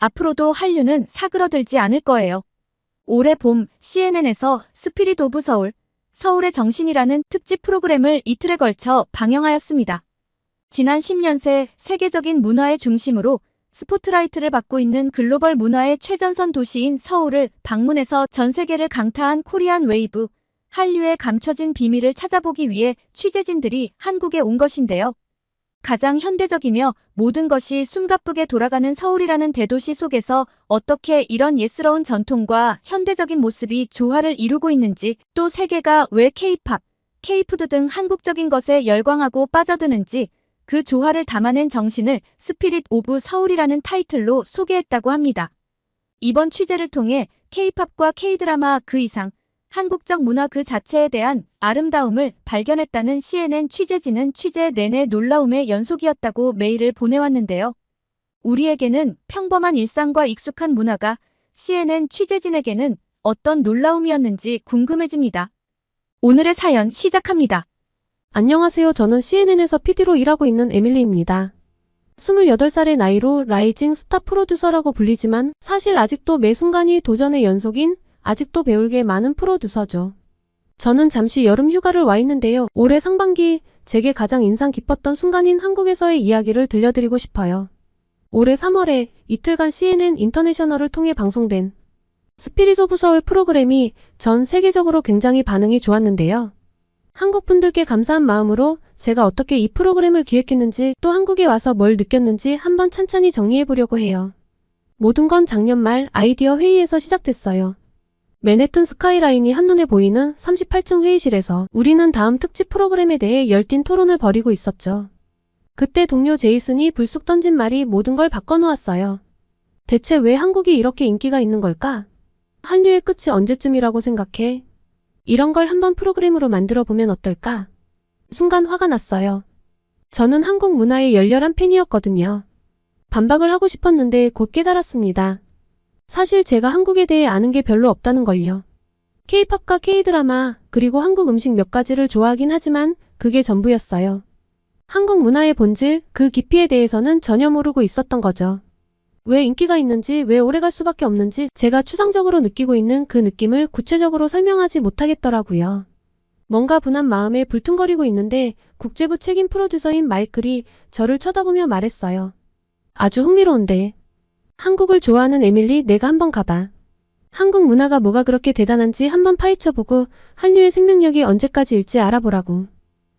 앞으로도 한류는 사그러들지 않을 거예요. 올해 봄 CNN에서 스피릿 오브 서울, 서울의 정신이라는 특집 프로그램을 이틀에 걸쳐 방영하였습니다. 지난 10년 새 세계적인 문화의 중심으로 스포트라이트를 받고 있는 글로벌 문화의 최전선 도시인 서울을 방문해서 전 세계를 강타한 코리안 웨이브, 한류의 감춰진 비밀을 찾아보기 위해 취재진들이 한국에 온 것인데요. 가장 현대적이며 모든 것이 숨가쁘게 돌아가는 서울이라는 대도시 속에서 어떻게 이런 예스러운 전통과 현대적인 모습이 조화를 이루고 있는지, 또 세계가 왜 K-팝, K-푸드 등 한국적인 것에 열광하고 빠져드는지 그 조화를 담아낸 정신을 스피릿 오브 서울이라는 타이틀로 소개했다고 합니다. 이번 취재를 통해 K-팝과 K-드라마 그 이상, 한국적 문화 그 자체에 대한 아름다움을 발견했다는 CNN 취재진은 취재 내내 놀라움의 연속이었다고 메일을 보내왔는데요. 우리에게는 평범한 일상과 익숙한 문화가 CNN 취재진에게는 어떤 놀라움이었는지 궁금해집니다. 오늘의 사연 시작합니다. 안녕하세요. 저는 CNN에서 PD로 일하고 있는 에밀리입니다. 28살의 나이로 라이징 스타 프로듀서라고 불리지만 사실 아직도 매 순간이 도전의 연속인 아직도 배울 게 많은 프로듀서죠. 저는 잠시 여름 휴가를 와 있는데요. 올해 상반기 제게 가장 인상 깊었던 순간인 한국에서의 이야기를 들려드리고 싶어요. 올해 3월에 이틀간 CNN 인터내셔널을 통해 방송된 스피릿 오브 서울 프로그램이 전 세계적으로 굉장히 반응이 좋았는데요. 한국 분들께 감사한 마음으로 제가 어떻게 이 프로그램을 기획했는지 또 한국에 와서 뭘 느꼈는지 한번 찬찬히 정리해보려고 해요. 모든 건 작년 말 아이디어 회의에서 시작됐어요. 맨해튼 스카이라인이 한눈에 보이는 38층 회의실에서 우리는 다음 특집 프로그램에 대해 열띤 토론을 벌이고 있었죠. 그때 동료 제이슨이 불쑥 던진 말이 모든 걸 바꿔놓았어요. 대체 왜 한국이 이렇게 인기가 있는 걸까? 한류의 끝이 언제쯤이라고 생각해? 이런 걸 한번 프로그램으로 만들어 보면 어떨까? 순간 화가 났어요. 저는 한국 문화의 열렬한 팬이었거든요. 반박을 하고 싶었는데 곧 깨달았습니다. 사실 제가 한국에 대해 아는 게 별로 없다는 걸요. K-팝과 K-드라마, 그리고 한국 음식 몇 가지를 좋아하긴 하지만 그게 전부였어요. 한국 문화의 본질, 그 깊이에 대해서는 전혀 모르고 있었던 거죠. 왜 인기가 있는지, 왜 오래갈 수밖에 없는지 제가 추상적으로 느끼고 있는 그 느낌을 구체적으로 설명하지 못하겠더라고요. 뭔가 분한 마음에 불퉁거리고 있는데 국제부 책임 프로듀서인 마이클이 저를 쳐다보며 말했어요. 아주 흥미로운데. 한국을 좋아하는 에밀리, 내가 한번 가봐. 한국 문화가 뭐가 그렇게 대단한지 한번 파헤쳐보고 한류의 생명력이 언제까지일지 알아보라고.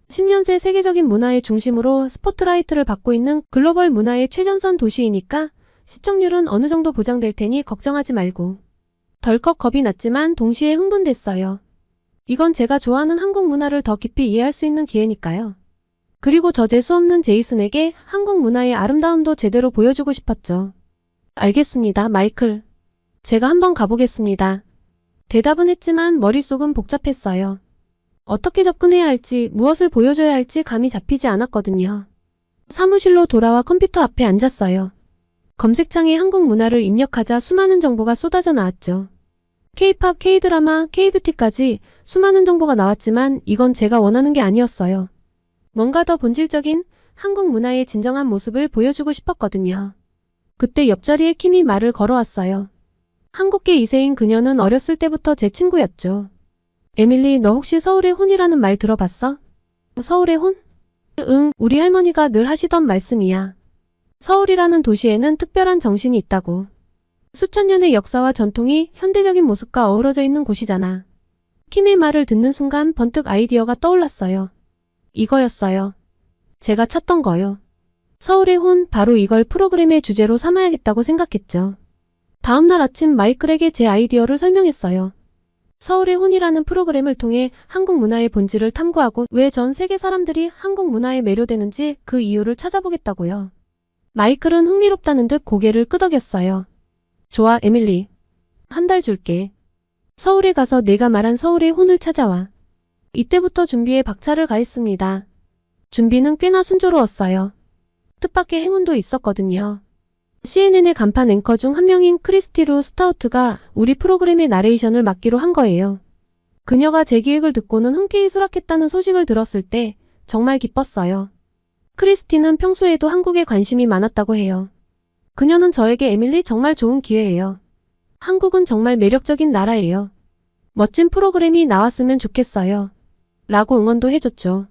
10년 새 세계적인 문화의 중심으로 스포트라이트를 받고 있는 글로벌 문화의 최전선 도시이니까 시청률은 어느 정도 보장될 테니 걱정하지 말고. 덜컥 겁이 났지만 동시에 흥분됐어요. 이건 제가 좋아하는 한국 문화를 더 깊이 이해할 수 있는 기회니까요. 그리고 저 재수 없는 제이슨에게 한국 문화의 아름다움도 제대로 보여주고 싶었죠. 알겠습니다, 마이클. 제가 한번 가보겠습니다. 대답은 했지만 머릿속은 복잡했어요. 어떻게 접근해야 할지, 무엇을 보여줘야 할지 감이 잡히지 않았거든요. 사무실로 돌아와 컴퓨터 앞에 앉았어요. 검색창에 한국 문화를 입력하자 수많은 정보가 쏟아져 나왔죠. K-팝, K-드라마, K-뷰티까지 수많은 정보가 나왔지만 이건 제가 원하는 게 아니었어요. 뭔가 더 본질적인 한국 문화의 진정한 모습을 보여주고 싶었거든요. 그때 옆자리에 킴이 말을 걸어왔어요. 한국계 2세인 그녀는 어렸을 때부터 제 친구였죠. 에밀리, 너 혹시 서울의 혼이라는 말 들어봤어? 서울의 혼? 응, 우리 할머니가 늘 하시던 말씀이야. 서울이라는 도시에는 특별한 정신이 있다고. 수천 년의 역사와 전통이 현대적인 모습과 어우러져 있는 곳이잖아. 킴의 말을 듣는 순간 번뜩 아이디어가 떠올랐어요. 이거였어요. 제가 찾던 거요. 서울의 혼, 바로 이걸 프로그램의 주제로 삼아야겠다고 생각했죠. 다음날 아침 마이클에게 제 아이디어를 설명했어요. 서울의 혼이라는 프로그램을 통해 한국 문화의 본질을 탐구하고 왜 전 세계 사람들이 한국 문화에 매료되는지 그 이유를 찾아보겠다고요. 마이클은 흥미롭다는 듯 고개를 끄덕였어요. 좋아, 에밀리. 한 달 줄게. 서울에 가서 내가 말한 서울의 혼을 찾아와. 이때부터 준비에 박차를 가했습니다. 준비는 꽤나 순조로웠어요. 뜻밖의 행운도 있었거든요. CNN의 간판 앵커 중 한 명인 크리스티루 스타우트가 우리 프로그램의 나레이션을 맡기로 한 거예요. 그녀가 제 기획을 듣고는 흔쾌히 수락했다는 소식을 들었을 때 정말 기뻤어요. 크리스티는 평소에도 한국에 관심이 많았다고 해요. 그녀는 저에게 에밀리 정말 좋은 기회예요. 한국은 정말 매력적인 나라예요. 멋진 프로그램이 나왔으면 좋겠어요. 라고 응원도 해줬죠.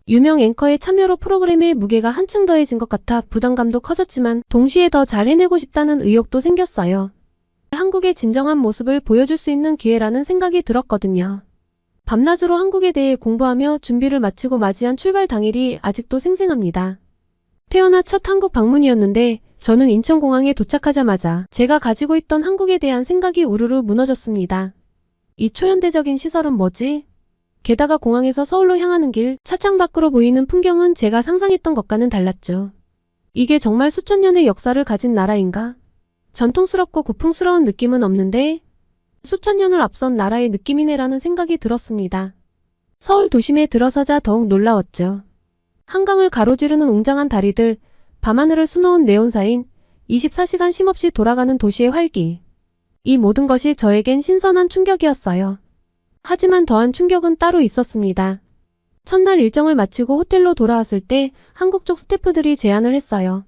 유명 앵커의 참여로 프로그램의 무게가 한층 더해진 것 같아 부담감도 커졌지만 동시에 더 잘 해내고 싶다는 의욕도 생겼어요. 한국의 진정한 모습을 보여줄 수 있는 기회라는 생각이 들었거든요. 밤낮으로 한국에 대해 공부하며 준비를 마치고 맞이한 출발 당일이 아직도 생생합니다. 태어나 첫 한국 방문이었는데 저는 인천공항에 도착하자마자 제가 가지고 있던 한국에 대한 생각이 우르르 무너졌습니다. 이 초현대적인 시설은 뭐지? 게다가 공항에서 서울로 향하는 길, 차창 밖으로 보이는 풍경은 제가 상상했던 것과는 달랐죠. 이게 정말 수천 년의 역사를 가진 나라인가? 전통스럽고 고풍스러운 느낌은 없는데 수천 년을 앞선 나라의 느낌이네라는 생각이 들었습니다. 서울 도심에 들어서자 더욱 놀라웠죠. 한강을 가로지르는 웅장한 다리들, 밤하늘을 수놓은 네온사인, 24시간 쉼없이 돌아가는 도시의 활기. 이 모든 것이 저에겐 신선한 충격이었어요. 하지만 더한 충격은 따로 있었습니다. 첫날 일정을 마치고 호텔로 돌아왔을 때 한국 쪽 스태프들이 제안을 했어요.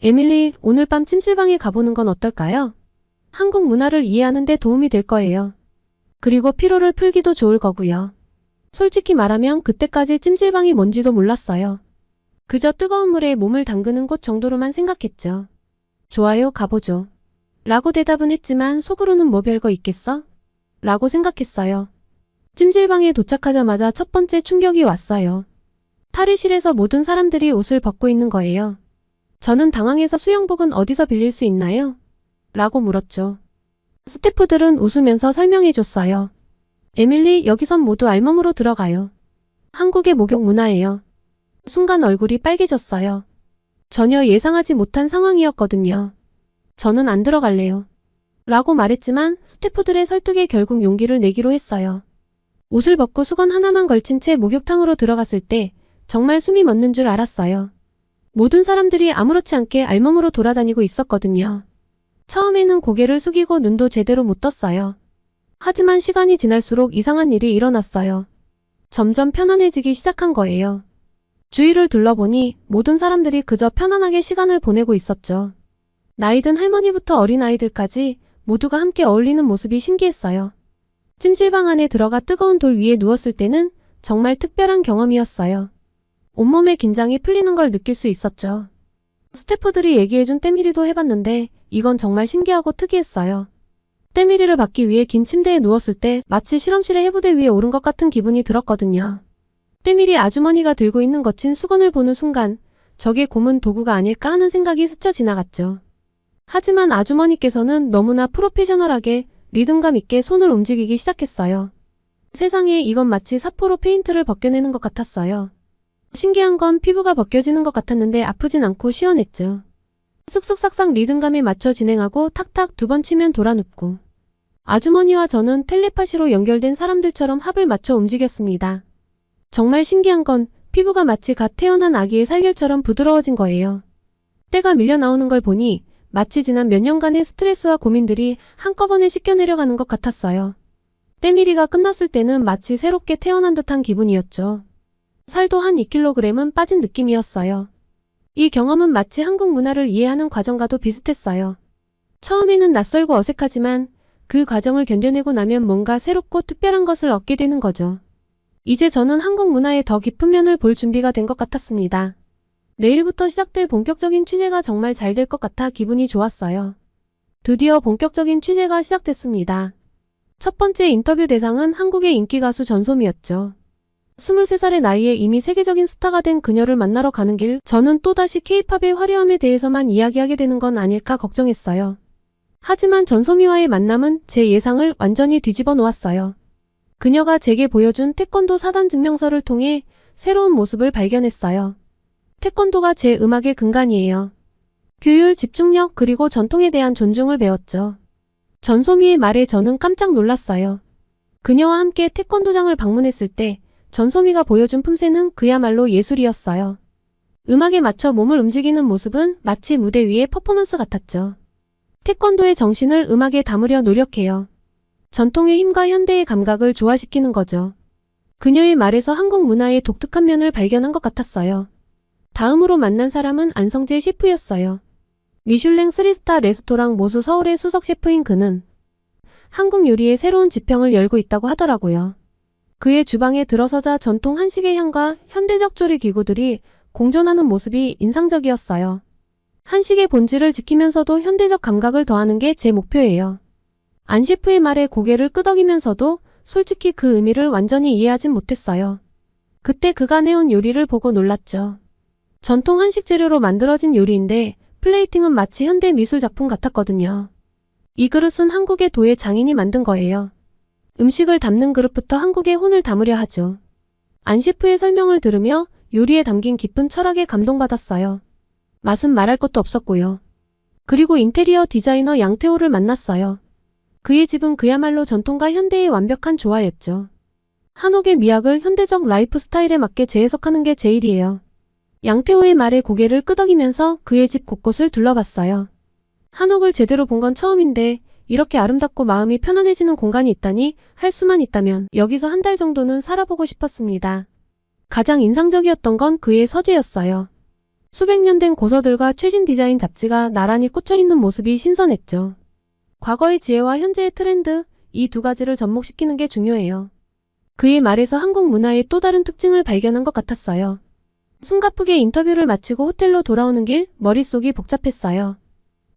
에밀리, 오늘 밤 찜질방에 가보는 건 어떨까요? 한국 문화를 이해하는 데 도움이 될 거예요. 그리고 피로를 풀기도 좋을 거고요. 솔직히 말하면 그때까지 찜질방이 뭔지도 몰랐어요. 그저 뜨거운 물에 몸을 담그는 곳 정도로만 생각했죠. 좋아요, 가보죠. 라고 대답은 했지만 속으로는 뭐 별거 있겠어? 라고 생각했어요. 찜질방에 도착하자마자 첫 번째 충격이 왔어요. 탈의실에서 모든 사람들이 옷을 벗고 있는 거예요. 저는 당황해서 수영복은 어디서 빌릴 수 있나요? 라고 물었죠. 스태프들은 웃으면서 설명해줬어요. 에밀리, 여기선 모두 알몸으로 들어가요. 한국의 목욕 문화예요. 순간 얼굴이 빨개졌어요. 전혀 예상하지 못한 상황이었거든요. 저는 안 들어갈래요. 라고 말했지만 스태프들의 설득에 결국 용기를 내기로 했어요. 옷을 벗고 수건 하나만 걸친 채 목욕탕으로 들어갔을 때 정말 숨이 멎는 줄 알았어요. 모든 사람들이 아무렇지 않게 알몸으로 돌아다니고 있었거든요. 처음에는 고개를 숙이고 눈도 제대로 못 떴어요. 하지만 시간이 지날수록 이상한 일이 일어났어요. 점점 편안해지기 시작한 거예요. 주위를 둘러보니 모든 사람들이 그저 편안하게 시간을 보내고 있었죠. 나이든 할머니부터 어린아이들까지 모두가 함께 어울리는 모습이 신기했어요. 찜질방 안에 들어가 뜨거운 돌 위에 누웠을 때는 정말 특별한 경험이었어요. 온몸의 긴장이 풀리는 걸 느낄 수 있었죠. 스태프들이 얘기해준 때밀이도 해봤는데 이건 정말 신기하고 특이했어요. 때밀이를 받기 위해 긴 침대에 누웠을 때 마치 실험실의 해부대 위에 오른 것 같은 기분이 들었거든요. 때밀이 아주머니가 들고 있는 거친 수건을 보는 순간 저게 고문 도구가 아닐까 하는 생각이 스쳐 지나갔죠. 하지만 아주머니께서는 너무나 프로페셔널하게 리듬감 있게 손을 움직이기 시작했어요. 세상에, 이건 마치 사포로 페인트를 벗겨내는 것 같았어요. 신기한 건 피부가 벗겨지는 것 같았는데 아프진 않고 시원했죠. 쓱쓱싹싹 리듬감에 맞춰 진행하고 탁탁 2번 치면 돌아눕고. 아주머니와 저는 텔레파시로 연결된 사람들처럼 합을 맞춰 움직였습니다. 정말 신기한 건 피부가 마치 갓 태어난 아기의 살결처럼 부드러워진 거예요. 때가 밀려 나오는 걸 보니 마치 지난 몇 년간의 스트레스와 고민들이 한꺼번에 씻겨내려가는 것 같았어요. 때밀이가 끝났을 때는 마치 새롭게 태어난 듯한 기분이었죠. 살도 한 2kg은 빠진 느낌이었어요. 이 경험은 마치 한국 문화를 이해하는 과정과도 비슷했어요. 처음에는 낯설고 어색하지만 그 과정을 견뎌내고 나면 뭔가 새롭고 특별한 것을 얻게 되는 거죠. 이제 저는 한국 문화의 더 깊은 면을 볼 준비가 된 것 같았습니다. 내일부터 시작될 본격적인 취재가 정말 잘 될 것 같아 기분이 좋았어요. 드디어 본격적인 취재가 시작됐습니다. 첫 번째 인터뷰 대상은 한국의 인기 가수 전소미였죠. 23살의 나이에 이미 세계적인 스타가 된 그녀를 만나러 가는 길, 저는 또다시 K-팝의 화려함에 대해서만 이야기하게 되는 건 아닐까 걱정했어요. 하지만 전소미와의 만남은 제 예상을 완전히 뒤집어 놓았어요. 그녀가 제게 보여준 태권도 4단 증명서를 통해 새로운 모습을 발견했어요. 태권도가 제 음악의 근간이에요. 규율, 집중력, 그리고 전통에 대한 존중을 배웠죠. 전소미의 말에 저는 깜짝 놀랐어요. 그녀와 함께 태권도장을 방문했을 때 전소미가 보여준 품새는 그야말로 예술이었어요. 음악에 맞춰 몸을 움직이는 모습은 마치 무대 위의 퍼포먼스 같았죠. 태권도의 정신을 음악에 담으려 노력해요. 전통의 힘과 현대의 감각을 조화시키는 거죠. 그녀의 말에서 한국 문화의 독특한 면을 발견한 것 같았어요. 다음으로 만난 사람은 안성재 셰프였어요. 미슐랭 3스타 레스토랑 모수 서울의 수석 셰프인 그는 한국 요리의 새로운 지평을 열고 있다고 하더라고요. 그의 주방에 들어서자 전통 한식의 향과 현대적 조리 기구들이 공존하는 모습이 인상적이었어요. 한식의 본질을 지키면서도 현대적 감각을 더하는 게 제 목표예요. 안 셰프의 말에 고개를 끄덕이면서도 솔직히 그 의미를 완전히 이해하진 못했어요. 그때 그가 내온 요리를 보고 놀랐죠. 전통 한식 재료로 만들어진 요리인데 플레이팅은 마치 현대 미술 작품 같았거든요. 이 그릇은 한국의 도예 장인이 만든 거예요. 음식을 담는 그릇부터 한국의 혼을 담으려 하죠. 안 셰프의 설명을 들으며 요리에 담긴 깊은 철학에 감동받았어요. 맛은 말할 것도 없었고요. 그리고 인테리어 디자이너 양태호를 만났어요. 그의 집은 그야말로 전통과 현대의 완벽한 조화였죠. 한옥의 미학을 현대적 라이프 스타일에 맞게 재해석하는 게 제 일이에요. 양태호의 말에 고개를 끄덕이면서 그의 집 곳곳을 둘러봤어요. 한옥을 제대로 본 건 처음인데 이렇게 아름답고 마음이 편안해지는 공간이 있다니 할 수만 있다면 여기서 한 달 정도는 살아보고 싶었습니다. 가장 인상적이었던 건 그의 서재였어요. 수백 년 된 고서들과 최신 디자인 잡지가 나란히 꽂혀있는 모습이 신선했죠. 과거의 지혜와 현재의 트렌드, 이 두 가지를 접목시키는 게 중요해요. 그의 말에서 한국 문화의 또 다른 특징을 발견한 것 같았어요. 숨가쁘게 인터뷰를 마치고 호텔로 돌아오는 길 머릿속이 복잡했어요.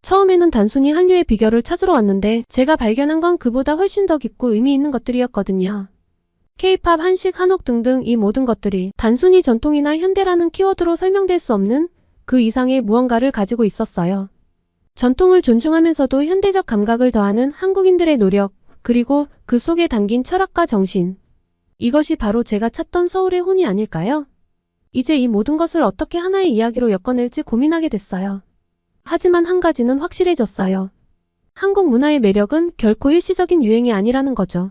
처음에는 단순히 한류의 비결을 찾으러 왔는데 제가 발견한 건 그보다 훨씬 더 깊고 의미 있는 것들이었거든요. K-팝, 한식, 한옥 등등 이 모든 것들이 단순히 전통이나 현대라는 키워드로 설명될 수 없는 그 이상의 무언가를 가지고 있었어요. 전통을 존중하면서도 현대적 감각을 더하는 한국인들의 노력, 그리고 그 속에 담긴 철학과 정신. 이것이 바로 제가 찾던 서울의 혼이 아닐까요? 이제 이 모든 것을 어떻게 하나의 이야기로 엮어낼지 고민하게 됐어요. 하지만 한 가지는 확실해졌어요. 한국 문화의 매력은 결코 일시적인 유행이 아니라는 거죠.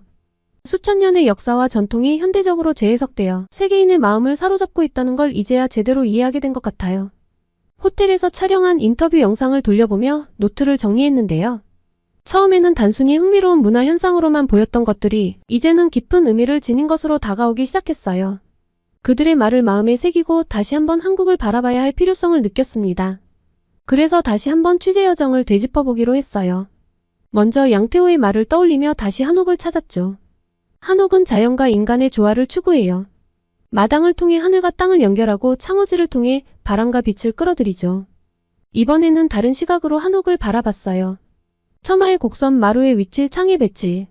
수천 년의 역사와 전통이 현대적으로 재해석되어 세계인의 마음을 사로잡고 있다는 걸 이제야 제대로 이해하게 된 것 같아요. 호텔에서 촬영한 인터뷰 영상을 돌려보며 노트를 정리했는데요. 처음에는 단순히 흥미로운 문화 현상으로만 보였던 것들이 이제는 깊은 의미를 지닌 것으로 다가오기 시작했어요. 그들의 말을 마음에 새기고 다시 한번 한국을 바라봐야 할 필요성을 느꼈습니다. 그래서 다시 한번 취재 여정을 되짚어보기로 했어요. 먼저 양태호의 말을 떠올리며 다시 한옥을 찾았죠. 한옥은 자연과 인간의 조화를 추구해요. 마당을 통해 하늘과 땅을 연결하고 창호지를 통해 바람과 빛을 끌어들이죠. 이번에는 다른 시각으로 한옥을 바라봤어요. 처마의 곡선, 마루의 위치, 창의 배치.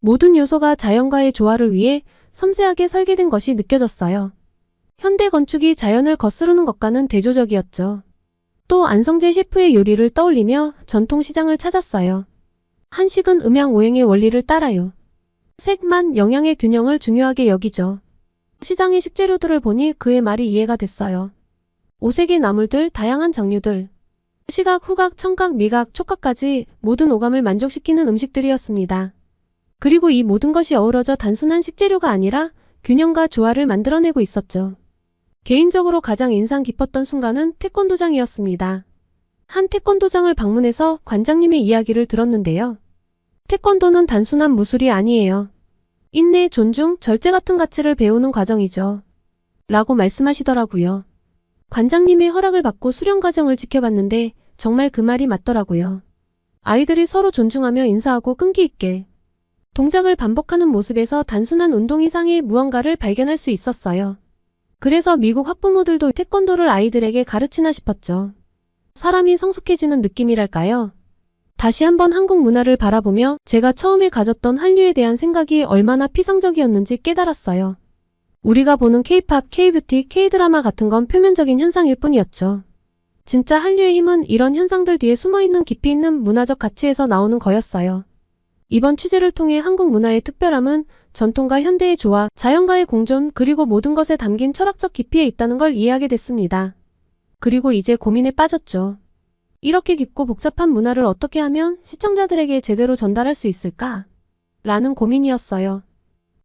모든 요소가 자연과의 조화를 위해 섬세하게 설계된 것이 느껴졌어요. 현대 건축이 자연을 거스르는 것과는 대조적이었죠. 또 안성재 셰프의 요리를 떠올리며 전통시장을 찾았어요. 한식은 음양오행의 원리를 따라요. 색, 맛, 영양의 균형을 중요하게 여기죠. 시장의 식재료들을 보니 그의 말이 이해가 됐어요. 오색의 나물들, 다양한 장류들. 시각, 후각, 청각, 미각, 촉각까지 모든 오감을 만족시키는 음식들이었습니다. 그리고 이 모든 것이 어우러져 단순한 식재료가 아니라 균형과 조화를 만들어내고 있었죠. 개인적으로 가장 인상 깊었던 순간은 태권도장이었습니다. 한 태권도장을 방문해서 관장님의 이야기를 들었는데요. 태권도는 단순한 무술이 아니에요. 인내, 존중, 절제 같은 가치를 배우는 과정이죠. 라고 말씀하시더라고요. 관장님의 허락을 받고 수련 과정을 지켜봤는데 정말 그 말이 맞더라고요. 아이들이 서로 존중하며 인사하고 끈기 있게 동작을 반복하는 모습에서 단순한 운동 이상의 무언가를 발견할 수 있었어요. 그래서 미국 학부모들도 태권도를 아이들에게 가르치나 싶었죠. 사람이 성숙해지는 느낌이랄까요? 다시 한번 한국 문화를 바라보며 제가 처음에 가졌던 한류에 대한 생각이 얼마나 피상적이었는지 깨달았어요. 우리가 보는 K-팝, K-뷰티, K-드라마 같은 건 표면적인 현상일 뿐이었죠. 진짜 한류의 힘은 이런 현상들 뒤에 숨어있는 깊이 있는 문화적 가치에서 나오는 거였어요. 이번 취재를 통해 한국 문화의 특별함은 전통과 현대의 조화, 자연과의 공존, 그리고 모든 것에 담긴 철학적 깊이에 있다는 걸 이해하게 됐습니다. 그리고 이제 고민에 빠졌죠. 이렇게 깊고 복잡한 문화를 어떻게 하면 시청자들에게 제대로 전달할 수 있을까? 라는 고민이었어요.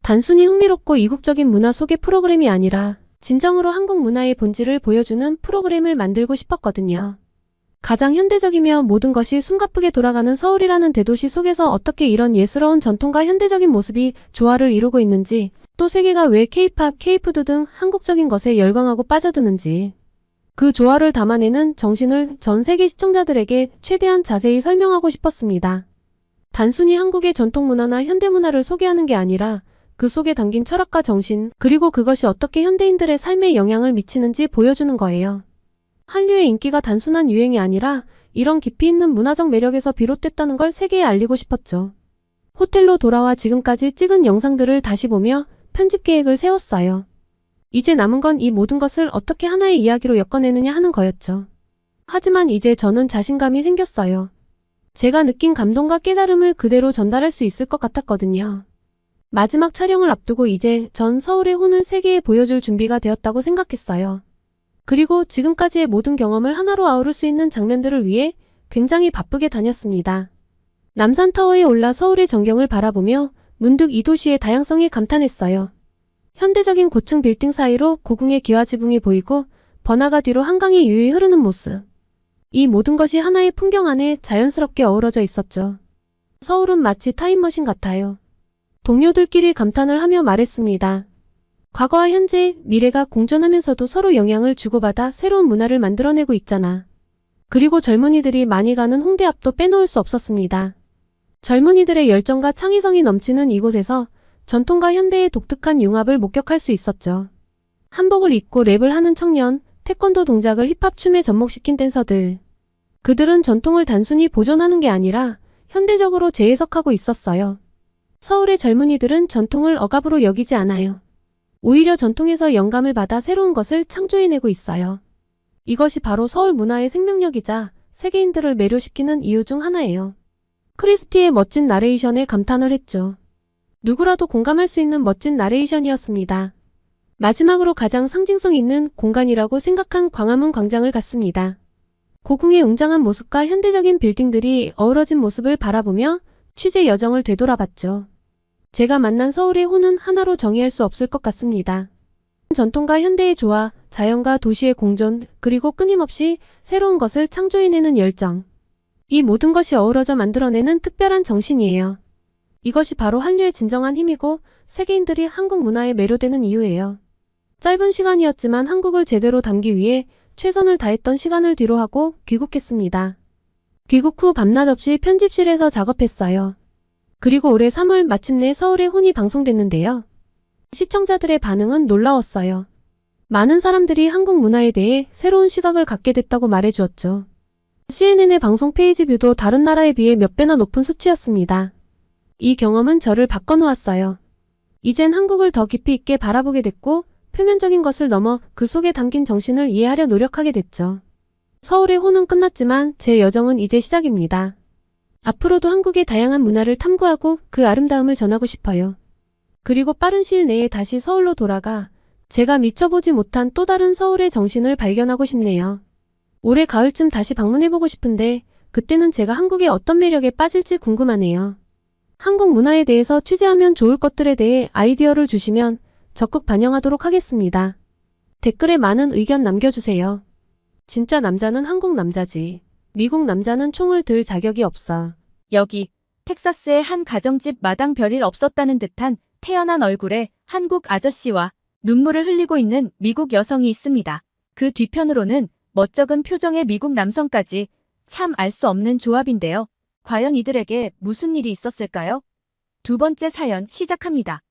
단순히 흥미롭고 이국적인 문화 속의 프로그램이 아니라 진정으로 한국 문화의 본질을 보여주는 프로그램을 만들고 싶었거든요. 가장 현대적이며 모든 것이 숨가쁘게 돌아가는 서울이라는 대도시 속에서 어떻게 이런 예스러운 전통과 현대적인 모습이 조화를 이루고 있는지, 또 세계가 왜 K-팝, K-푸드 등 한국적인 것에 열광하고 빠져드는지, 그 조화를 담아내는 정신을 전 세계 시청자들에게 최대한 자세히 설명하고 싶었습니다. 단순히 한국의 전통 문화나 현대 문화를 소개하는 게 아니라 그 속에 담긴 철학과 정신, 그리고 그것이 어떻게 현대인들의 삶에 영향을 미치는지 보여주는 거예요. 한류의 인기가 단순한 유행이 아니라 이런 깊이 있는 문화적 매력에서 비롯됐다는 걸 세계에 알리고 싶었죠. 호텔로 돌아와 지금까지 찍은 영상들을 다시 보며 편집 계획을 세웠어요. 이제 남은 건 이 모든 것을 어떻게 하나의 이야기로 엮어내느냐 하는 거였죠. 하지만 이제 저는 자신감이 생겼어요. 제가 느낀 감동과 깨달음을 그대로 전달할 수 있을 것 같았거든요. 마지막 촬영을 앞두고 이제 전 서울의 혼을 세계에 보여줄 준비가 되었다고 생각했어요. 그리고 지금까지의 모든 경험을 하나로 아우를 수 있는 장면들을 위해 굉장히 바쁘게 다녔습니다. 남산타워에 올라 서울의 전경을 바라보며 문득 이 도시의 다양성에 감탄했어요. 현대적인 고층 빌딩 사이로 고궁의 기와지붕이 보이고 번화가 뒤로 한강이 유유히 흐르는 모습. 이 모든 것이 하나의 풍경 안에 자연스럽게 어우러져 있었죠. 서울은 마치 타임머신 같아요. 동료들끼리 감탄을 하며 말했습니다. 과거와 현재, 미래가 공존하면서도 서로 영향을 주고받아 새로운 문화를 만들어내고 있잖아. 그리고 젊은이들이 많이 가는 홍대 앞도 빼놓을 수 없었습니다. 젊은이들의 열정과 창의성이 넘치는 이곳에서 전통과 현대의 독특한 융합을 목격할 수 있었죠. 한복을 입고 랩을 하는 청년, 태권도 동작을 힙합 춤에 접목시킨 댄서들. 그들은 전통을 단순히 보존하는 게 아니라 현대적으로 재해석하고 있었어요. 서울의 젊은이들은 전통을 억압으로 여기지 않아요. 오히려 전통에서 영감을 받아 새로운 것을 창조해내고 있어요. 이것이 바로 서울 문화의 생명력이자 세계인들을 매료시키는 이유 중 하나예요. 크리스티의 멋진 나레이션에 감탄을 했죠. 누구라도 공감할 수 있는 멋진 나레이션이었습니다. 마지막으로 가장 상징성 있는 공간이라고 생각한 광화문 광장을 갔습니다. 고궁의 웅장한 모습과 현대적인 빌딩들이 어우러진 모습을 바라보며 취재 여정을 되돌아봤죠. 제가 만난 서울의 혼은 하나로 정의할 수 없을 것 같습니다. 전통과 현대의 조화, 자연과 도시의 공존, 그리고 끊임없이 새로운 것을 창조해내는 열정. 이 모든 것이 어우러져 만들어내는 특별한 정신이에요. 이것이 바로 한류의 진정한 힘이고 세계인들이 한국 문화에 매료되는 이유예요. 짧은 시간이었지만 한국을 제대로 담기 위해 최선을 다했던 시간을 뒤로하고 귀국했습니다. 귀국 후 밤낮 없이 편집실에서 작업했어요. 그리고 올해 3월 마침내 서울의 혼이 방송됐는데요. 시청자들의 반응은 놀라웠어요. 많은 사람들이 한국 문화에 대해 새로운 시각을 갖게 됐다고 말해주었죠. CNN의 방송 페이지 뷰도 다른 나라에 비해 몇 배나 높은 수치였습니다. 이 경험은 저를 바꿔놓았어요. 이젠 한국을 더 깊이 있게 바라보게 됐고 표면적인 것을 넘어 그 속에 담긴 정신을 이해하려 노력하게 됐죠. 서울의 혼은 끝났지만 제 여정은 이제 시작입니다. 앞으로도 한국의 다양한 문화를 탐구하고 그 아름다움을 전하고 싶어요. 그리고 빠른 시일 내에 다시 서울로 돌아가 제가 미쳐보지 못한 또 다른 서울의 정신을 발견하고 싶네요. 올해 가을쯤 다시 방문해보고 싶은데 그때는 제가 한국의 어떤 매력에 빠질지 궁금하네요. 한국 문화에 대해서 취재하면 좋을 것들에 대해 아이디어를 주시면 적극 반영하도록 하겠습니다. 댓글에 많은 의견 남겨주세요. 진짜 남자는 한국 남자지. 미국 남자는 총을 들 자격이 없어. 여기 텍사스의 한 가정집 마당 별일 없었다는 듯한 태연한 얼굴에 한국 아저씨와 눈물을 흘리고 있는 미국 여성이 있습니다. 그 뒤편으로는 멋쩍은 표정의 미국 남성까지. 참 알 수 없는 조합인데요. 과연 이들에게 무슨 일이 있었을까요? 두 번째 사연 시작합니다.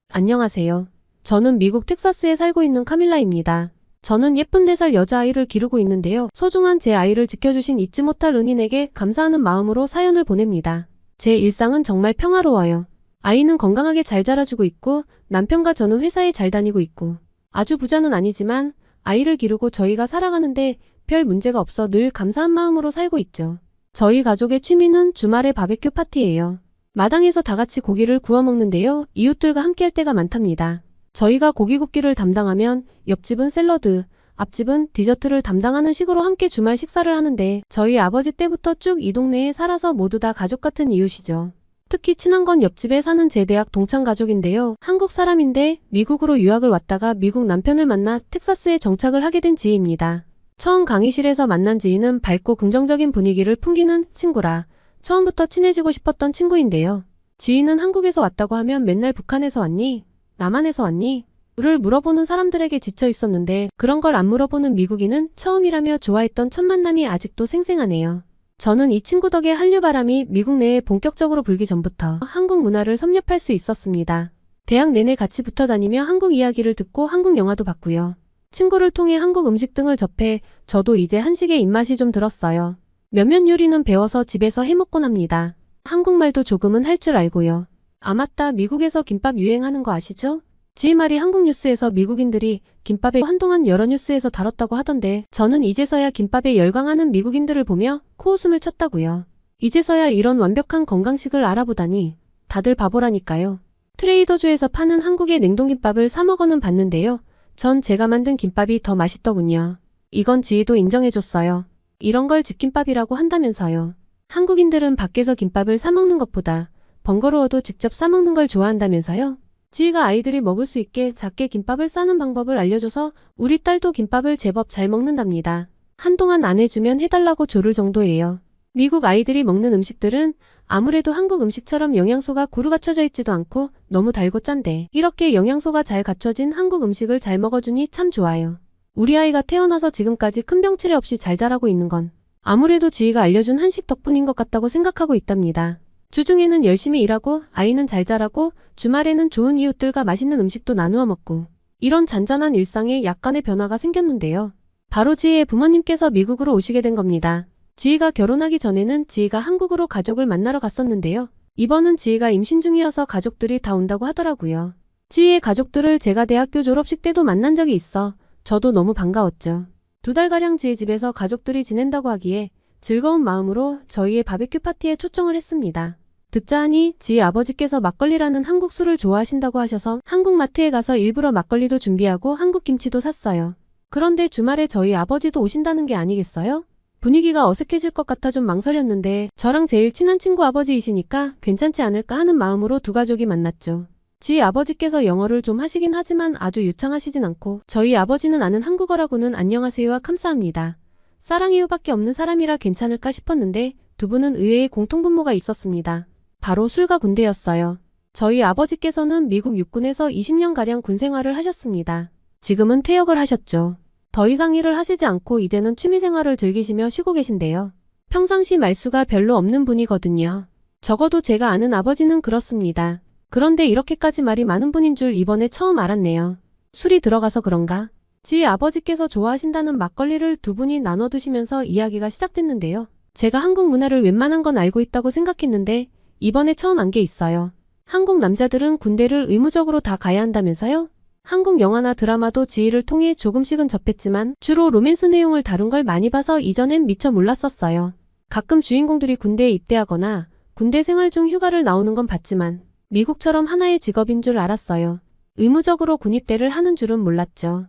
안녕하세요. 저는 미국 텍사스에 살고 있는 카밀라입니다. 저는 예쁜 4살 여자아이를 기르고 있는데요. 소중한 제 아이를 지켜주신 잊지 못할 은인에게 감사하는 마음으로 사연을 보냅니다. 제 일상은 정말 평화로워요. 아이는 건강하게 잘 자라주고 있고 남편과 저는 회사에 잘 다니고 있고 아주 부자는 아니지만 아이를 기르고 저희가 살아가는데 별 문제가 없어 늘 감사한 마음으로 살고 있죠. 저희 가족의 취미는 주말에 바베큐 파티예요. 마당에서 다 같이 고기를 구워 먹는데요. 이웃들과 함께 할 때가 많답니다. 저희가 고기 굽기를 담당하면 옆집은 샐러드, 앞집은 디저트를 담당하는 식으로 함께 주말 식사를 하는데 저희 아버지 때부터 쭉 이 동네에 살아서 모두 다 가족 같은 이웃이죠. 특히 친한 건 옆집에 사는 제 대학 동창 가족인데요. 한국 사람인데 미국으로 유학을 왔다가 미국 남편을 만나 텍사스에 정착을 하게 된 지혜입니다. 처음 강의실에서 만난 지희는 밝고 긍정적인 분위기를 풍기는 친구라 처음부터 친해지고 싶었던 친구인데요. 지희는 한국에서 왔다고 하면 맨날 북한에서 왔니? 남한에서 왔니? 를 물어보는 사람들에게 지쳐 있었는데 그런 걸 안 물어보는 미국인은 처음이라며 좋아했던 첫 만남이 아직도 생생하네요. 저는 이 친구 덕에 한류바람이 미국 내에 본격적으로 불기 전부터 한국 문화를 섭렵할 수 있었습니다. 대학 내내 같이 붙어 다니며 한국 이야기를 듣고 한국 영화도 봤고요. 친구를 통해 한국 음식 등을 접해 저도 이제 한식에 입맛이 좀 들었어요. 몇몇 요리는 배워서 집에서 해먹곤 합니다. 한국말도 조금은 할 줄 알고요. 아 맞다, 미국에서 김밥 유행하는 거 아시죠? 지희 말이 한국 뉴스에서 미국인들이 김밥에 한동안 여러 뉴스에서 다뤘다고 하던데 저는 이제서야 김밥에 열광하는 미국인들을 보며 코웃음을 쳤다고요. 이제서야 이런 완벽한 건강식을 알아보다니 다들 바보라니까요. 트레이더조에서 파는 한국의 냉동김밥을 사 먹어는 봤는데요. 전 제가 만든 김밥이 더 맛있더군요. 이건 지희도 인정해줬어요. 이런 걸 집김밥이라고 한다면서요. 한국인들은 밖에서 김밥을 사 먹는 것보다 번거로워도 직접 싸 먹는 걸 좋아한다면서요. 지희가 아이들이 먹을 수 있게 작게 김밥을 싸는 방법을 알려줘서 우리 딸도 김밥을 제법 잘 먹는답니다. 한동안 안 해주면 해달라고 조를 정도예요. 미국 아이들이 먹는 음식들은 아무래도 한국 음식처럼 영양소가 고루 갖춰져 있지도 않고 너무 달고 짠데 이렇게 영양소가 잘 갖춰진 한국 음식을 잘 먹어주니 참 좋아요. 우리 아이가 태어나서 지금까지 큰 병치레 없이 잘 자라고 있는 건 아무래도 지희가 알려준 한식 덕분인 것 같다고 생각하고 있답니다. 주중에는 열심히 일하고 아이는 잘 자라고 주말에는 좋은 이웃들과 맛있는 음식도 나누어 먹고 이런 잔잔한 일상에 약간의 변화가 생겼는데요. 바로 지희의 부모님께서 미국으로 오시게 된 겁니다. 지희가 결혼하기 전에는 지희가 한국으로 가족을 만나러 갔었는데요. 이번은 지희가 임신 중이어서 가족들이 다 온다고 하더라고요. 지희의 가족들을 제가 대학교 졸업식 때도 만난 적이 있어 저도 너무 반가웠죠. 2달가량 지희 집에서 가족들이 지낸다고 하기에 즐거운 마음으로 저희의 바베큐 파티에 초청을 했습니다. 듣자 하니 지희 아버지께서 막걸리라는 한국 술을 좋아하신다고 하셔서 한국 마트에 가서 일부러 막걸리도 준비하고 한국 김치도 샀어요. 그런데 주말에 저희 아버지도 오신다는 게 아니겠어요? 분위기가 어색해질 것 같아 좀 망설였는데 저랑 제일 친한 친구 아버지이시니까 괜찮지 않을까 하는 마음으로 두 가족이 만났죠. 지희 아버지께서 영어를 좀 하시긴 하지만 아주 유창하시진 않고 저희 아버지는 아는 한국어라고는 안녕하세요와 감사합니다. 사랑해요밖에 없는 사람이라 괜찮을까 싶었는데 두 분은 의외의 공통분모가 있었습니다. 바로 술과 군대였어요. 저희 아버지께서는 미국 육군에서 20년가량 군 생활을 하셨습니다. 지금은 퇴역을 하셨죠. 더 이상 일을 하시지 않고 이제는 취미생활을 즐기시며 쉬고 계신데요. 평상시 말수가 별로 없는 분이거든요. 적어도 제가 아는 아버지는 그렇습니다. 그런데 이렇게까지 말이 많은 분인 줄 이번에 처음 알았네요. 술이 들어가서 그런가? 지희 아버지께서 좋아하신다는 막걸리를 두 분이 나눠 드시면서 이야기가 시작됐는데요. 제가 한국 문화를 웬만한 건 알고 있다고 생각했는데 이번에 처음 안 게 있어요. 한국 남자들은 군대를 의무적으로 다 가야 한다면서요? 한국 영화나 드라마도 지희를 통해 조금씩은 접했지만 주로 로맨스 내용을 다룬 걸 많이 봐서 이전엔 미처 몰랐었어요. 가끔 주인공들이 군대에 입대하거나 군대 생활 중 휴가를 나오는 건 봤지만 미국처럼 하나의 직업인 줄 알았어요. 의무적으로 군입대를 하는 줄은 몰랐죠.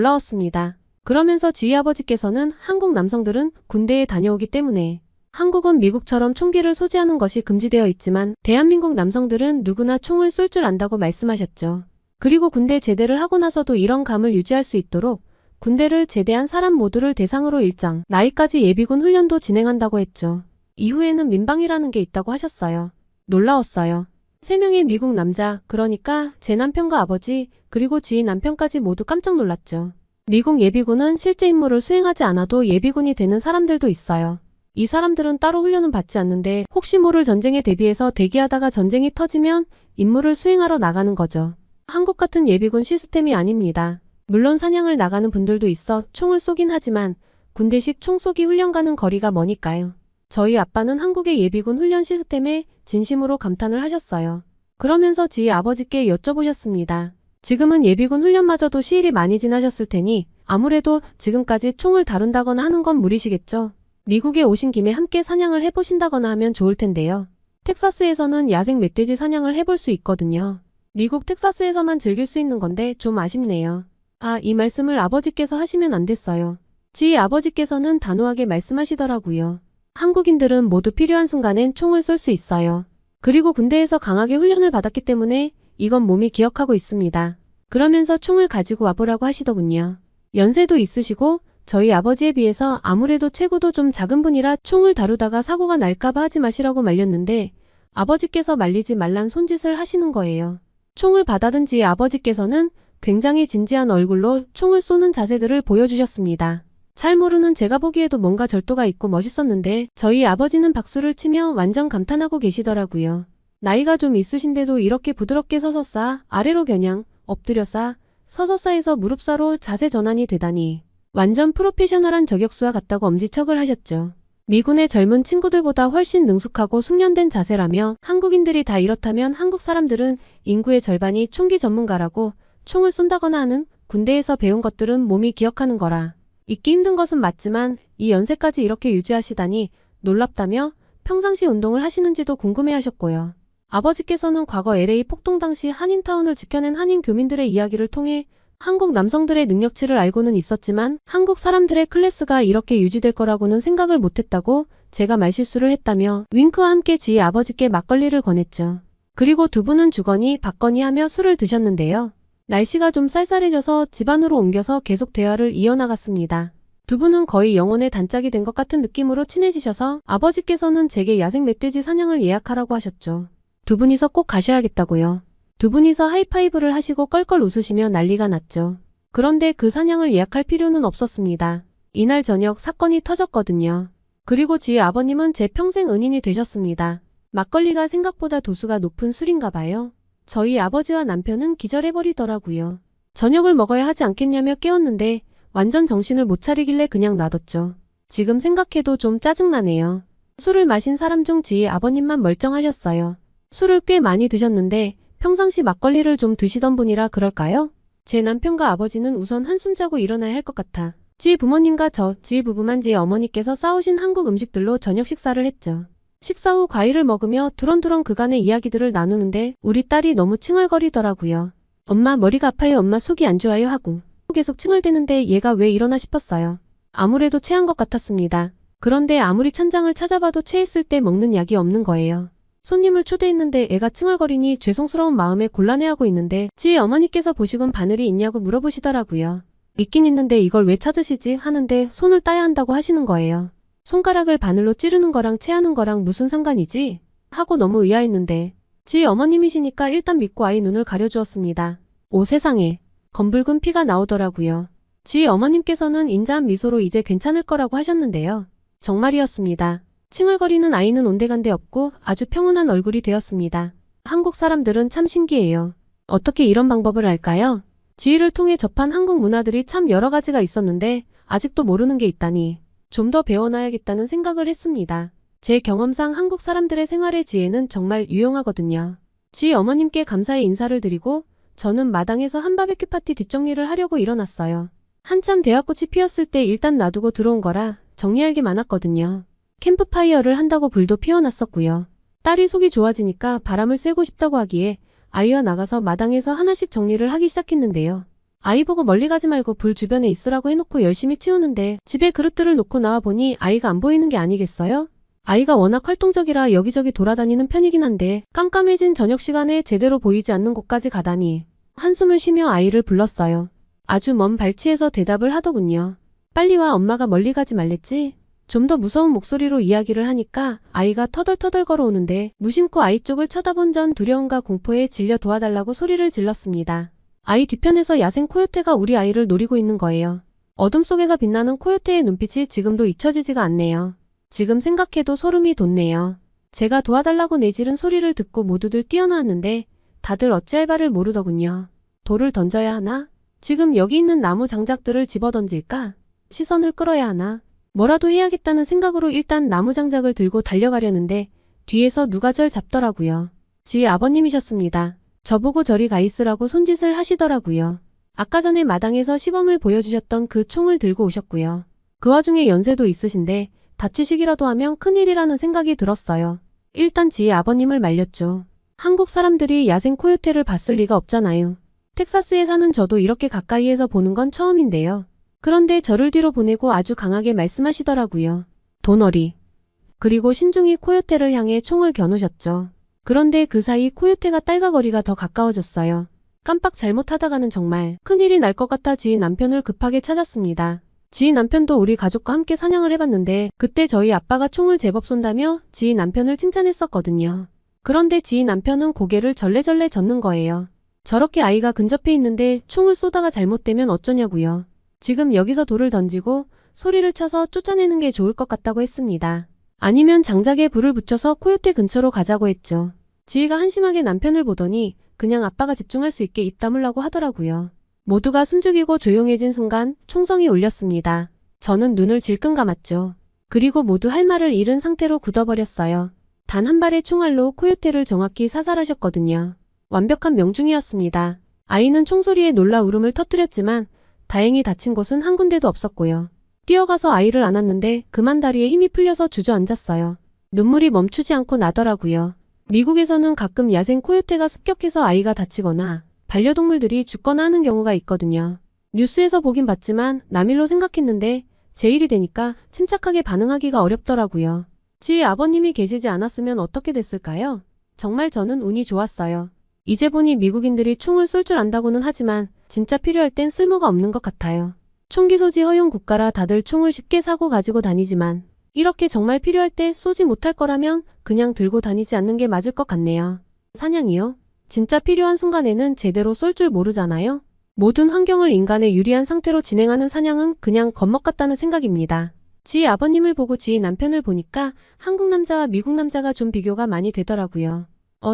놀라웠습니다. 그러면서 지희 아버지께서는 한국 남성들은 군대에 다녀오기 때문에 한국은 미국처럼 총기를 소지하는 것이 금지되어 있지만 대한민국 남성들은 누구나 총을 쏠 줄 안다고 말씀하셨죠. 그리고 군대 제대를 하고 나서도 이런 감을 유지할 수 있도록 군대를 제대한 사람 모두를 대상으로 일정 나이까지 예비군 훈련도 진행한다고 했죠. 이후에는 민방이라는 게 있다고 하셨어요. 놀라웠어요. 3명의 미국 남자, 그러니까 제 남편과 아버지, 그리고 지희 남편까지 모두 깜짝 놀랐죠. 미국 예비군은 실제 임무를 수행하지 않아도 예비군이 되는 사람들도 있어요. 이 사람들은 따로 훈련은 받지 않는데 혹시 모를 전쟁에 대비해서 대기하다가 전쟁이 터지면 임무를 수행하러 나가는 거죠. 한국 같은 예비군 시스템이 아닙니다. 물론 사냥을 나가는 분들도 있어 총을 쏘긴 하지만 군대식 총쏘기 훈련과는 거리가 머니까요. 저희 아빠는 한국의 예비군 훈련 시스템에 진심으로 감탄을 하셨어요. 그러면서 지희 아버지께 여쭤보셨습니다. 지금은 예비군 훈련마저도 시일이 많이 지나셨을 테니 아무래도 지금까지 총을 다룬다거나 하는 건 무리시겠죠? 미국에 오신 김에 함께 사냥을 해보신다거나 하면 좋을 텐데요. 텍사스에서는 야생 멧돼지 사냥을 해볼 수 있거든요. 미국 텍사스에서만 즐길 수 있는 건데 좀 아쉽네요. 아, 이 말씀을 아버지께서 하시면 안 됐어요. 지희 아버지께서는 단호하게 말씀하시더라고요. 한국인들은 모두 필요한 순간엔 총을 쏠 수 있어요. 그리고 군대에서 강하게 훈련을 받았기 때문에 이건 몸이 기억하고 있습니다. 그러면서 총을 가지고 와보라고 하시더군요. 연세도 있으시고 저희 아버지에 비해서 아무래도 체구도 좀 작은 분이라 총을 다루다가 사고가 날까봐 하지 마시라고 말렸는데 아버지께서 말리지 말란 손짓을 하시는 거예요. 총을 받아든 지희 아버지께서는 굉장히 진지한 얼굴로 총을 쏘는 자세들을 보여주셨습니다. 잘 모르는 제가 보기에도 뭔가 절도가 있고 멋있었는데 저희 아버지는 박수를 치며 완전 감탄하고 계시더라고요. 나이가 좀 있으신데도 이렇게 부드럽게 서서 싸, 아래로 겨냥, 엎드려 싸, 서서 싸에서 무릎 싸로 자세 전환이 되다니. 완전 프로페셔널한 저격수와 같다고 엄지척을 하셨죠. 미군의 젊은 친구들보다 훨씬 능숙하고 숙련된 자세라며 한국인들이 다 이렇다면 한국 사람들은 인구의 절반이 총기 전문가라고 총을 쏜다거나 하는 군대에서 배운 것들은 몸이 기억하는 거라. 잊기 힘든 것은 맞지만 이 연세까지 이렇게 유지하시다니 놀랍다며 평상시 운동을 하시는지도 궁금해하셨고요. 아버지께서는 과거 LA 폭동 당시 한인타운을 지켜낸 한인 교민들의 이야기를 통해 한국 남성들의 능력치를 알고는 있었지만 한국 사람들의 클래스가 이렇게 유지될 거라고는 생각을 못했다고 제가 말실수를 했다며 윙크와 함께 지희 아버지께 막걸리를 권했죠. 그리고 두 분은 주거니 받거니 하며 술을 드셨는데요. 날씨가 좀 쌀쌀해져서 집 안으로 옮겨서 계속 대화를 이어나갔습니다. 두 분은 거의 영혼의 단짝이 된 것 같은 느낌으로 친해지셔서 아버지께서는 제게 야생 멧돼지 사냥을 예약하라고 하셨죠. 두 분이서 꼭 가셔야겠다고요. 두 분이서 하이파이브를 하시고 껄껄 웃으시며 난리가 났죠. 그런데 그 사냥을 예약할 필요는 없었습니다. 이날 저녁 사건이 터졌거든요. 그리고 지희 아버님은 제 평생 은인이 되셨습니다. 막걸리가 생각보다 도수가 높은 술인가 봐요. 저희 아버지와 남편은 기절해버리더라고요. 저녁을 먹어야 하지 않겠냐며 깨웠는데 완전 정신을 못 차리길래 그냥 놔뒀죠. 지금 생각해도 좀 짜증나네요. 술을 마신 사람 중 지희 아버님만 멀쩡하셨어요. 술을 꽤 많이 드셨는데 평상시 막걸리를 좀 드시던 분이라 그럴까요? 제 남편과 아버지는 우선 한숨 자고 일어나야 할 것 같아. 지희 부모님과 지희 부부만 지희 어머니께서 싸우신 한국 음식들로 저녁 식사를 했죠. 식사 후 과일을 먹으며 두런두런 그간의 이야기들을 나누는데 우리 딸이 너무 칭얼거리더라고요. 엄마 머리가 아파요, 엄마 속이 안 좋아요 하고 계속 칭얼대는데 얘가 왜 이러나 싶었어요. 아무래도 체한 것 같았습니다. 그런데 아무리 찬장을 찾아봐도 체했을 때 먹는 약이 없는 거예요. 손님을 초대했는데 애가 칭얼거리니 죄송스러운 마음에 곤란해하고 있는데 지희 어머니께서 보시곤 바늘이 있냐고 물어보시더라고요. 있긴 있는데 이걸 왜 찾으시지 하는데 손을 따야 한다고 하시는 거예요. 손가락을 바늘로 찌르는 거랑 체하는 거랑 무슨 상관이지? 하고 너무 의아했는데 지희 어머님이시니까 일단 믿고 아이 눈을 가려주었습니다. 오 세상에 검붉은 피가 나오더라고요. 지희 어머님께서는 인자한 미소로 이제 괜찮을 거라고 하셨는데요. 정말이었습니다. 칭얼거리는 아이는 온데간데 없고 아주 평온한 얼굴이 되었습니다. 한국 사람들은 참 신기해요. 어떻게 이런 방법을 알까요? 지희를 통해 접한 한국 문화들이 참 여러 가지가 있었는데 아직도 모르는 게 있다니 좀 더 배워놔야겠다는 생각을 했습니다. 제 경험상 한국 사람들의 생활의 지혜는 정말 유용하거든요. 지희 어머님께 감사의 인사를 드리고 저는 마당에서 한 바베큐 파티 뒷정리를 하려고 일어났어요. 한참 대화꽃이 피었을 때 일단 놔두고 들어온 거라 정리할 게 많았거든요. 캠프파이어를 한다고 불도 피워놨었고요. 딸이 속이 좋아지니까 바람을 쐬고 싶다고 하기에 아이와 나가서 마당에서 하나씩 정리를 하기 시작했는데요. 아이 보고 멀리 가지 말고 불 주변에 있으라고 해놓고 열심히 치우는데 집에 그릇들을 놓고 나와보니 아이가 안 보이는 게 아니겠어요? 아이가 워낙 활동적이라 여기저기 돌아다니는 편이긴 한데 깜깜해진 저녁 시간에 제대로 보이지 않는 곳까지 가다니 한숨을 쉬며 아이를 불렀어요. 아주 먼 발치에서 대답을 하더군요. 빨리 와, 엄마가 멀리 가지 말랬지? 좀 더 무서운 목소리로 이야기를 하니까 아이가 터덜터덜 걸어오는데 무심코 아이 쪽을 쳐다본 전 두려움과 공포에 질려 도와달라고 소리를 질렀습니다. 아이 뒤편에서 야생 코요테가 우리 아이를 노리고 있는 거예요. 어둠 속에서 빛나는 코요테의 눈빛이 지금도 잊혀지지가 않네요. 지금 생각해도 소름이 돋네요. 제가 도와달라고 내지른 소리를 듣고 모두들 뛰어나왔는데 다들 어찌할 바를 모르더군요. 돌을 던져야 하나? 지금 여기 있는 나무 장작들을 집어던질까? 시선을 끌어야 하나? 뭐라도 해야겠다는 생각으로 일단 나무 장작을 들고 달려가려는데 뒤에서 누가 절 잡더라고요. 지희 아버님이셨습니다. 저보고 저리 가 있으라고 손짓을 하시더라고요. 아까 전에 마당에서 시범을 보여주셨던 그 총을 들고 오셨고요. 그 와중에 연세도 있으신데 다치시기라도 하면 큰일이라는 생각이 들었어요. 일단 지희 아버님을 말렸죠. 한국 사람들이 야생 코요테를 봤을 리가 없잖아요. 텍사스에 사는 저도 이렇게 가까이에서 보는 건 처음인데요. 그런데 저를 뒤로 보내고 아주 강하게 말씀하시더라고요. 도너리. 그리고 신중히 코요테를 향해 총을 겨누셨죠. 그런데 그 사이 코요테가 딸가거리가 더 가까워졌어요. 깜빡 잘못하다가는 정말 큰일이 날 것 같아 지희 남편을 급하게 찾았습니다. 지희 남편도 우리 가족과 함께 사냥을 해봤는데 그때 저희 아빠가 총을 제법 쏜다며 지희 남편을 칭찬했었거든요. 그런데 지희 남편은 고개를 절레절레 젓는 거예요. 저렇게 아이가 근접해 있는데 총을 쏘다가 잘못되면 어쩌냐고요. 지금 여기서 돌을 던지고 소리를 쳐서 쫓아내는 게 좋을 것 같다고 했습니다. 아니면 장작에 불을 붙여서 코요테 근처로 가자고 했죠. 지희가 한심하게 남편을 보더니 그냥 아빠가 집중할 수 있게 입 다물라고 하더라고요. 모두가 숨죽이고 조용해진 순간 총성이 울렸습니다. 저는 눈을 질끈 감았죠. 그리고 모두 할 말을 잃은 상태로 굳어버렸어요. 단 한 발의 총알로 코요테를 정확히 사살하셨거든요. 완벽한 명중이었습니다. 아이는 총소리에 놀라 울음을 터뜨렸지만 다행히 다친 곳은 한 군데도 없었고요. 뛰어가서 아이를 안았는데 그만 다리에 힘이 풀려서 주저앉았어요. 눈물이 멈추지 않고 나더라고요. 미국에서는 가끔 야생 코요테가 습격해서 아이가 다치거나 반려동물들이 죽거나 하는 경우가 있거든요. 뉴스에서 보긴 봤지만 남일로 생각했는데 제 일이 되니까 침착하게 반응하기가 어렵더라고요. 지희 아버님이 계시지 않았으면 어떻게 됐을까요? 정말 저는 운이 좋았어요. 이제 보니 미국인들이 총을 쏠 줄 안다고는 하지만 진짜 필요할 땐 쓸모가 없는 것 같아요. 총기 소지 허용 국가라 다들 총을 쉽게 사고 가지고 다니지만 이렇게 정말 필요할 때 쏘지 못할 거라면 그냥 들고 다니지 않는 게 맞을 것 같네요. 사냥이요? 진짜 필요한 순간에는 제대로 쏠 줄 모르잖아요? 모든 환경을 인간에 유리한 상태로 진행하는 사냥은 그냥 겁먹 같다는 생각입니다. 지희 아버님을 보고 지희 남편을 보니까 한국 남자와 미국 남자가 좀 비교가 많이 되더라고요.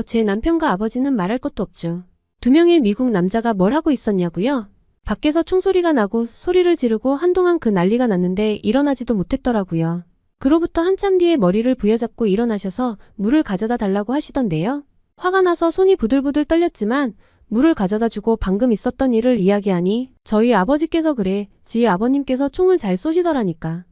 제 남편과 아버지는 말할 것도 없죠. 두 명의 미국 남자가 뭘 하고 있었냐고요? 밖에서 총소리가 나고 소리를 지르고 한동안 그 난리가 났는데 일어나지도 못했더라고요. 그로부터 한참 뒤에 머리를 부여잡고 일어나셔서 물을 가져다 달라고 하시던데요. 화가 나서 손이 부들부들 떨렸지만 물을 가져다 주고 방금 있었던 일을 이야기하니 저희 아버지께서 그래, 지희 아버님께서 총을 잘 쏘시더라니까.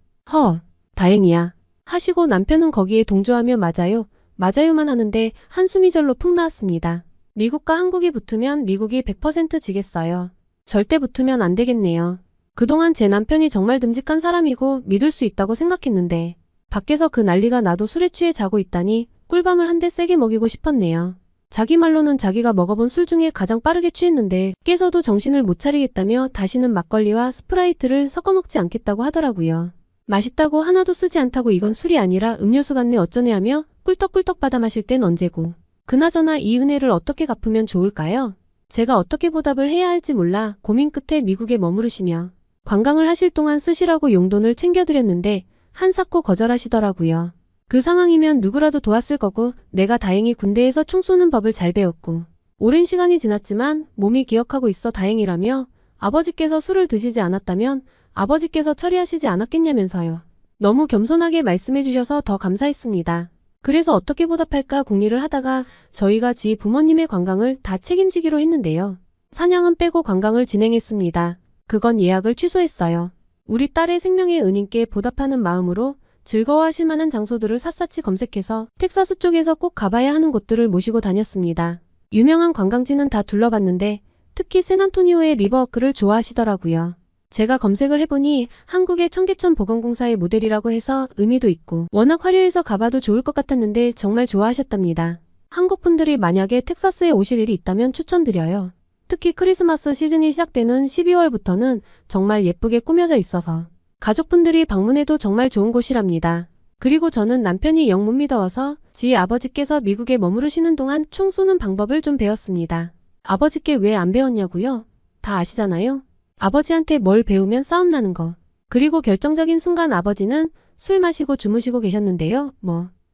다행이야. 하시고 남편은 거기에 동조하며 맞아요. 맞아요만 하는데 한숨이 절로 푹 나왔습니다. 미국과 한국이 붙으면 미국이 100% 지겠어요. 절대 붙으면 안 되겠네요. 그동안 제 남편이 정말 듬직한 사람이고 믿을 수 있다고 생각했는데 밖에서 그 난리가 나도 술에 취해 자고 있다니 꿀밤을 한 대 세게 먹이고 싶었네요. 자기 말로는 자기가 먹어본 술 중에 가장 빠르게 취했는데 깨서도 정신을 못 차리겠다며 다시는 막걸리와 스프라이트를 섞어 먹지 않겠다고 하더라고요. 맛있다고 하나도 쓰지 않다고 이건 술이 아니라 음료수 같네 어쩌네 하며 꿀떡꿀떡 받아 마실 땐 언제고. 그나저나 이 은혜를 어떻게 갚으면 좋을까요? 제가 어떻게 보답을 해야 할지 몰라 고민 끝에 미국에 머무르시며 관광을 하실 동안 쓰시라고 용돈을 챙겨드렸는데 한사코 거절하시더라고요. 그 상황이면 누구라도 도왔을 거고 내가 다행히 군대에서 총 쏘는 법을 잘 배웠고 오랜 시간이 지났지만 몸이 기억하고 있어 다행이라며 아버지께서 술을 드시지 않았다면 아버지께서 처리하시지 않았겠냐면서요. 너무 겸손하게 말씀해 주셔서 더 감사했습니다. 그래서 어떻게 보답할까 궁리를 하다가 저희가 지희 부모님의 관광을 다 책임지기로 했는데요. 사냥은 빼고 관광을 진행했습니다. 그건 예약을 취소했어요. 우리 딸의 생명의 은인께 보답하는 마음으로 즐거워하실 만한 장소들을 샅샅이 검색해서 텍사스 쪽에서 꼭 가봐야 하는 곳들을 모시고 다녔습니다. 유명한 관광지는 다 둘러봤는데 특히 샌안토니오의 리버워크를 좋아하시더라고요. 제가 검색을 해보니 한국의 청계천 보건공사의 모델이라고 해서 의미도 있고 워낙 화려해서 가봐도 좋을 것 같았는데 정말 좋아하셨답니다. 한국 분들이 만약에 텍사스에 오실 일이 있다면 추천드려요. 특히 크리스마스 시즌이 시작되는 12월부터는 정말 예쁘게 꾸며져 있어서 가족분들이 방문해도 정말 좋은 곳이랍니다. 그리고 저는 남편이 영 못 믿어와서 지희 아버지께서 미국에 머무르시는 동안 총 쏘는 방법을 좀 배웠습니다. 아버지께 왜 안 배웠냐고요? 다 아시잖아요? 아버지한테 뭘 배우면 싸움 나는 거. 그리고 결정적인 순간 아버지는 술 마시고 주무시고 계셨는데요.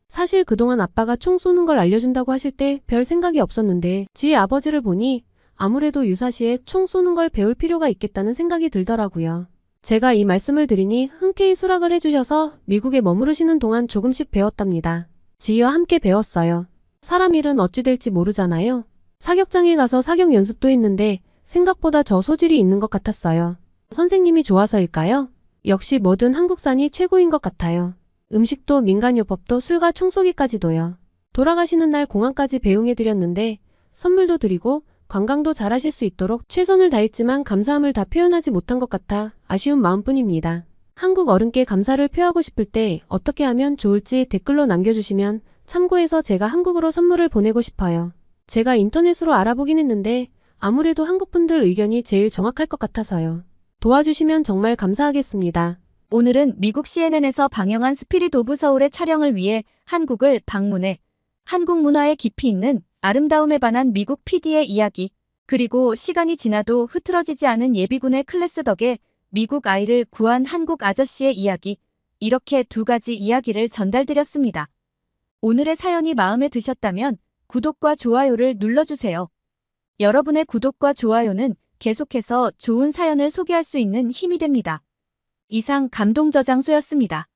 사실 그동안 아빠가 총 쏘는 걸 알려준다고 하실 때 별 생각이 없었는데 지희 아버지를 보니 아무래도 유사시에 총 쏘는 걸 배울 필요가 있겠다는 생각이 들더라고요. 제가 이 말씀을 드리니 흔쾌히 수락을 해주셔서 미국에 머무르시는 동안 조금씩 배웠답니다. 지희와 함께 배웠어요. 사람 일은 어찌 될지 모르잖아요. 사격장에 가서 사격 연습도 했는데 생각보다 저 소질이 있는 것 같았어요. 선생님이 좋아서일까요? 역시 뭐든 한국산이 최고인 것 같아요. 음식도 민간요법도 술과 총쏘기까지도요. 돌아가시는 날 공항까지 배웅해드렸는데 선물도 드리고 관광도 잘하실 수 있도록 최선을 다했지만 감사함을 다 표현하지 못한 것 같아 아쉬운 마음뿐입니다. 한국 어른께 감사를 표하고 싶을 때 어떻게 하면 좋을지 댓글로 남겨주시면 참고해서 제가 한국으로 선물을 보내고 싶어요. 제가 인터넷으로 알아보긴 했는데 아무래도 한국분들 의견이 제일 정확할 것 같아서요. 도와주시면 정말 감사하겠습니다. 오늘은 미국 CNN에서 방영한 스피릿 오브 서울의 촬영을 위해 한국을 방문해 한국 문화의 깊이 있는 아름다움에 반한 미국 PD의 이야기, 그리고 시간이 지나도 흐트러지지 않은 예비군의 클래스 덕에 미국 아이를 구한 한국 아저씨의 이야기, 이렇게 두 가지 이야기를 전달드렸습니다. 오늘의 사연이 마음에 드셨다면 구독과 좋아요를 눌러주세요. 여러분의 구독과 좋아요는 계속해서 좋은 사연을 소개할 수 있는 힘이 됩니다. 이상 감동저장소였습니다.